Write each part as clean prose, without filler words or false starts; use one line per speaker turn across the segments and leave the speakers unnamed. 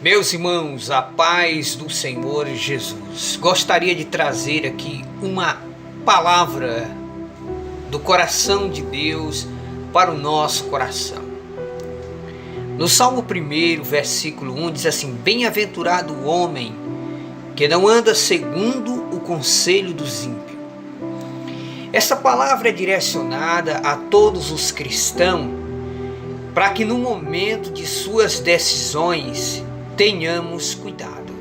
Meus irmãos, a paz do Senhor Jesus. Gostaria de trazer aqui uma palavra do coração de Deus para o nosso coração. No Salmo 1, versículo 1, diz assim: Bem-aventurado o homem que não anda segundo o conselho dos ímpios. Essa palavra é direcionada a todos os cristãos para que no momento de suas decisões tenhamos cuidado.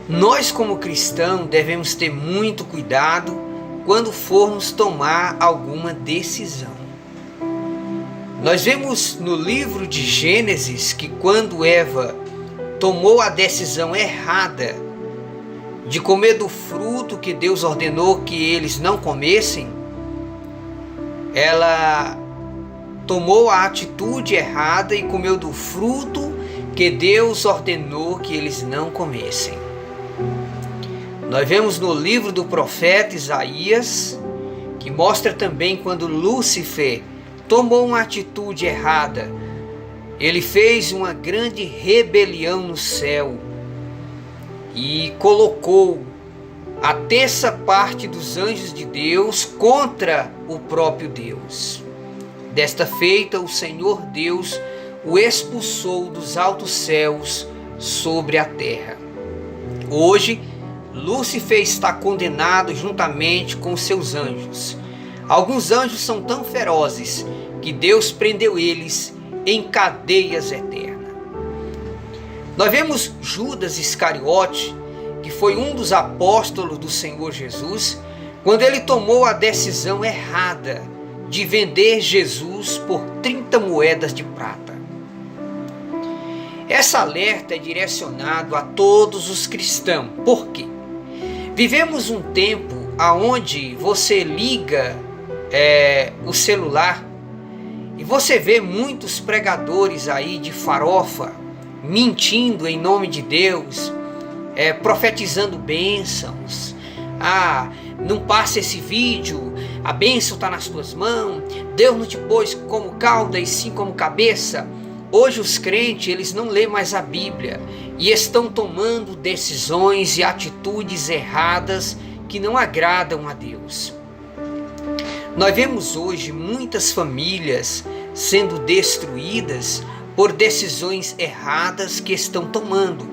Nós, como cristãos, devemos ter muito cuidado quando formos tomar alguma decisão. Nós vemos no livro de Gênesis que quando Eva tomou a decisão errada de comer do fruto que Deus ordenou que eles não comessem, ela tomou a atitude errada e comeu do fruto que Deus ordenou que eles não comessem. Nós vemos no livro do profeta Isaías, que mostra também quando Lúcifer tomou uma atitude errada. Ele fez uma grande rebelião no céu e colocou a terça parte dos anjos de Deus contra o próprio Deus. Desta feita, o Senhor Deus o expulsou dos altos céus sobre a terra. Hoje, Lúcifer está condenado juntamente com seus anjos. Alguns anjos são tão ferozes que Deus prendeu eles em cadeias eternas. Nós vemos Judas Iscariote, que foi um dos apóstolos do Senhor Jesus, quando ele tomou a decisão errada de vender Jesus por 30 moedas de prata. Essa alerta é direcionado a todos os cristãos. Por quê? Vivemos um tempo onde você liga o celular e você vê muitos pregadores aí de farofa mentindo em nome de Deus, profetizando bênçãos. Não passe esse vídeo, a bênção está nas tuas mãos, Deus não te pôs como cauda e sim como cabeça. Hoje os crentes, eles não lêem mais a Bíblia e estão tomando decisões e atitudes erradas que não agradam a Deus. Nós vemos hoje muitas famílias sendo destruídas por decisões erradas que estão tomando.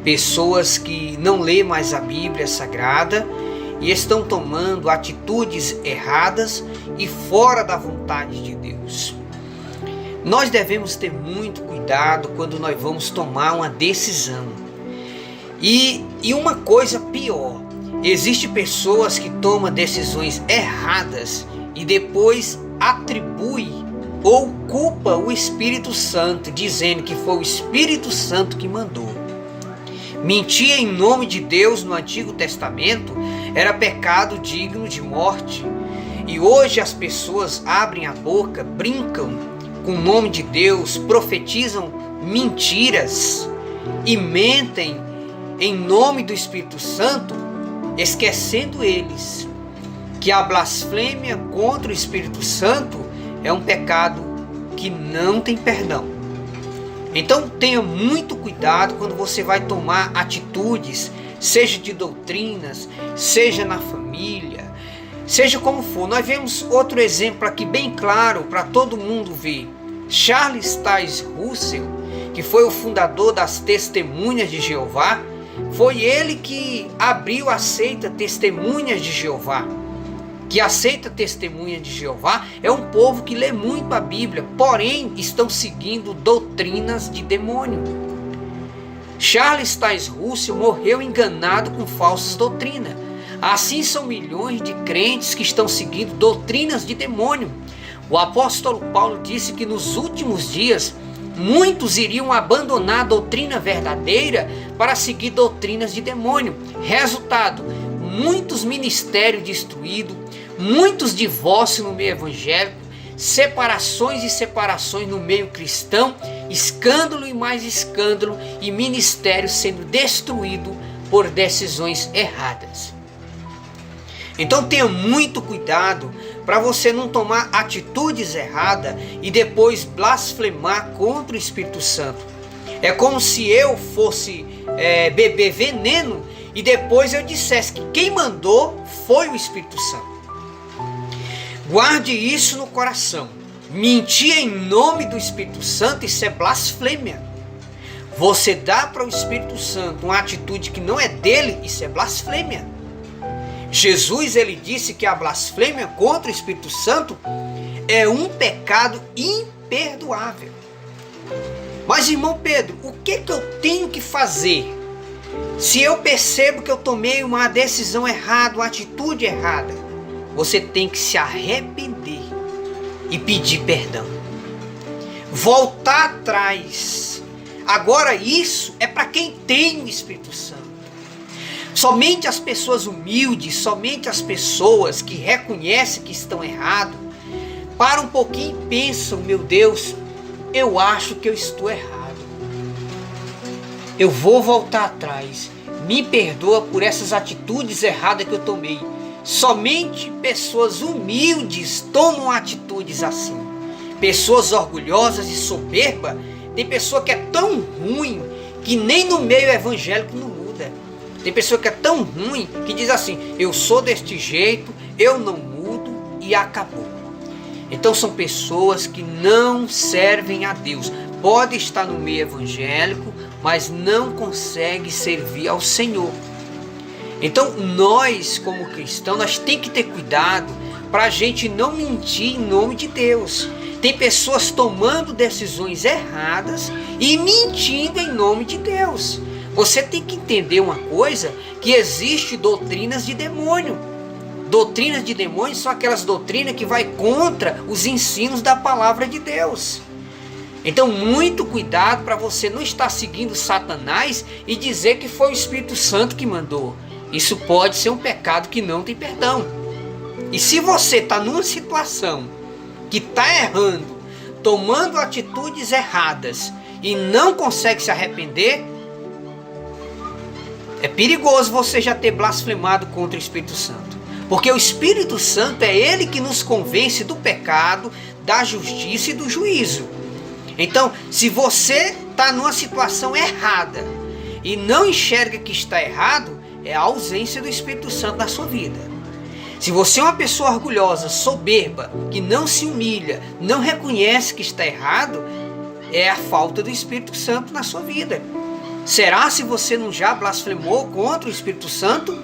Pessoas que não lêem mais a Bíblia Sagrada e estão tomando atitudes erradas e fora da vontade de Deus. Nós devemos ter muito cuidado quando nós vamos tomar uma decisão. E uma coisa pior, existem pessoas que tomam decisões erradas e depois atribui ou culpa o Espírito Santo, dizendo que foi o Espírito Santo que mandou. Mentir em nome de Deus no Antigo Testamento era pecado digno de morte. E hoje as pessoas abrem a boca, brincam com o nome de Deus, profetizam mentiras e mentem em nome do Espírito Santo, esquecendo eles que a blasfêmia contra o Espírito Santo é um pecado que não tem perdão. Então tenha muito cuidado quando você vai tomar atitudes, seja de doutrinas, seja na família, seja como for. Nós vemos outro exemplo aqui bem claro para todo mundo ver. Charles Taze Russell, que foi o fundador das Testemunhas de Jeová, foi ele que abriu a seita Testemunhas de Jeová. Que a seita Testemunha de Jeová é um povo que lê muito a Bíblia, porém estão seguindo doutrinas de demônio. Charles Taze Russell morreu enganado com falsas doutrinas. Assim são milhões de crentes que estão seguindo doutrinas de demônio. O apóstolo Paulo disse que nos últimos dias muitos iriam abandonar a doutrina verdadeira para seguir doutrinas de demônio. Resultado, muitos ministérios destruídos, muitos divórcios no meio evangélico, separações e separações no meio cristão, escândalo e mais escândalo e ministério sendo destruído por decisões erradas. Então tenha muito cuidado para você não tomar atitudes erradas e depois blasfemar contra o Espírito Santo. É como se eu fosse beber veneno e depois eu dissesse que quem mandou foi o Espírito Santo. Guarde isso no coração. Mentir em nome do Espírito Santo, isso é blasfêmia. Você dá para o Espírito Santo uma atitude que não é dele, isso é blasfêmia. Jesus, ele disse que a blasfêmia contra o Espírito Santo é um pecado imperdoável. Mas, irmão Pedro, o que eu tenho que fazer se eu percebo que eu tomei uma decisão errada, uma atitude errada? Você tem que se arrepender e pedir perdão. Voltar atrás. Agora isso é para quem tem o Espírito Santo. Somente as pessoas humildes, somente as pessoas que reconhecem que estão errados, param um pouquinho e pensam: meu Deus, eu acho que eu estou errado. Eu vou voltar atrás. Me perdoa por essas atitudes erradas que eu tomei. Somente pessoas humildes tomam atitudes assim. Pessoas orgulhosas e soberbas. Tem pessoa que é tão ruim que nem no meio evangélico não muda. Tem pessoa que é tão ruim que diz assim: eu sou deste jeito, eu não mudo e acabou. Então são pessoas que não servem a Deus. Pode estar no meio evangélico, mas não consegue servir ao Senhor. Então nós, como cristãos, nós temos que ter cuidado para a gente não mentir em nome de Deus. Tem pessoas tomando decisões erradas e mentindo em nome de Deus. Você tem que entender uma coisa, que existe doutrinas de demônio. Doutrinas de demônio são aquelas doutrinas que vai contra os ensinos da palavra de Deus. Então muito cuidado para você não estar seguindo Satanás e dizer que foi o Espírito Santo que mandou. Isso pode ser um pecado que não tem perdão. E se você está numa situação que está errando, tomando atitudes erradas e não consegue se arrepender, é perigoso você já ter blasfemado contra o Espírito Santo. Porque o Espírito Santo é ele que nos convence do pecado, da justiça e do juízo. Então, se você está numa situação errada e não enxerga que está errado, é a ausência do Espírito Santo na sua vida. Se você é uma pessoa orgulhosa, soberba, que não se humilha, não reconhece que está errado, é a falta do Espírito Santo na sua vida. Será se você não já blasfemou contra o Espírito Santo?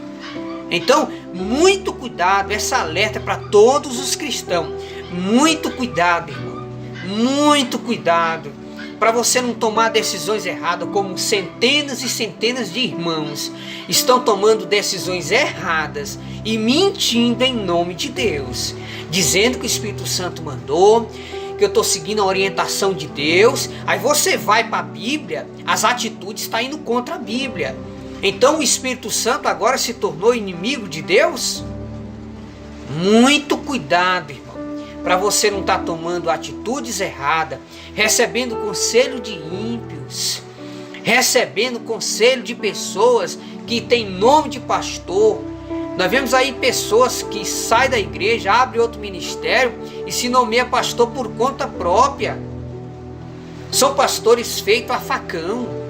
Então, muito cuidado, essa alerta é para todos os cristãos. Muito cuidado, irmão. Muito cuidado para você não tomar decisões erradas, como centenas e centenas de irmãos estão tomando decisões erradas e mentindo em nome de Deus, dizendo que o Espírito Santo mandou, que eu estou seguindo a orientação de Deus. Aí você vai para a Bíblia, as atitudes estão indo contra a Bíblia. Então o Espírito Santo agora se tornou inimigo de Deus? Muito cuidado, irmão, para você não estar tomando atitudes erradas, recebendo conselho de ímpios, recebendo conselho de pessoas que têm nome de pastor. Nós vemos aí pessoas que saem da igreja, abrem outro ministério e se nomeia pastor por conta própria. São pastores feitos a facão.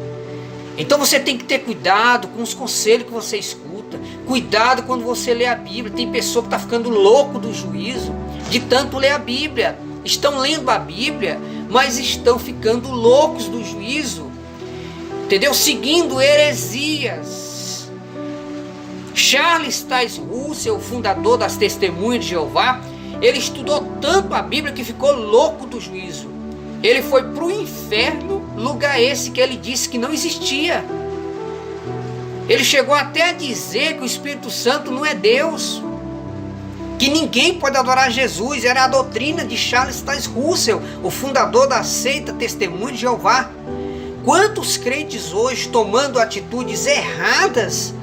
Então você tem que ter cuidado com os conselhos que você escuta. Cuidado quando você lê a Bíblia. Tem pessoa que está ficando louco do juízo de tanto ler a Bíblia. Estão lendo a Bíblia, mas estão ficando loucos do juízo. Entendeu? Seguindo heresias. Charles Taze Russell, o fundador das Testemunhas de Jeová, ele estudou tanto a Bíblia que ficou louco do juízo. Ele foi para o inferno, lugar esse que ele disse que não existia. Ele chegou até a dizer que o Espírito Santo não é Deus, que ninguém pode adorar Jesus. Era a doutrina de Charles Taze Russell, o fundador da seita Testemunha de Jeová. Quantos crentes hoje tomando atitudes erradas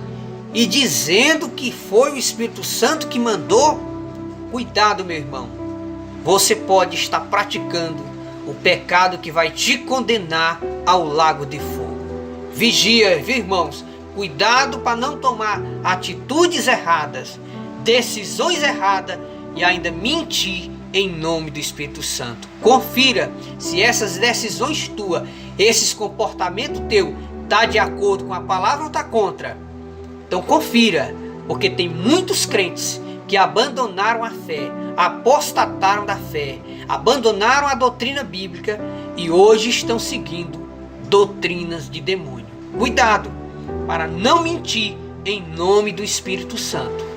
e dizendo que foi o Espírito Santo que mandou? Cuidado, meu irmão, você pode estar praticando o pecado que vai te condenar ao lago de fogo. Vigia, viu, irmãos? Cuidado para não tomar atitudes erradas, decisões erradas e ainda mentir em nome do Espírito Santo. Confira se essas decisões tuas Esse comportamento teu está de acordo com a palavra ou está contra? Então confira, porque tem muitos crentes que abandonaram a fé, apostataram da fé, abandonaram a doutrina bíblica e hoje estão seguindo doutrinas de demônio. Cuidado para não mentir em nome do Espírito Santo.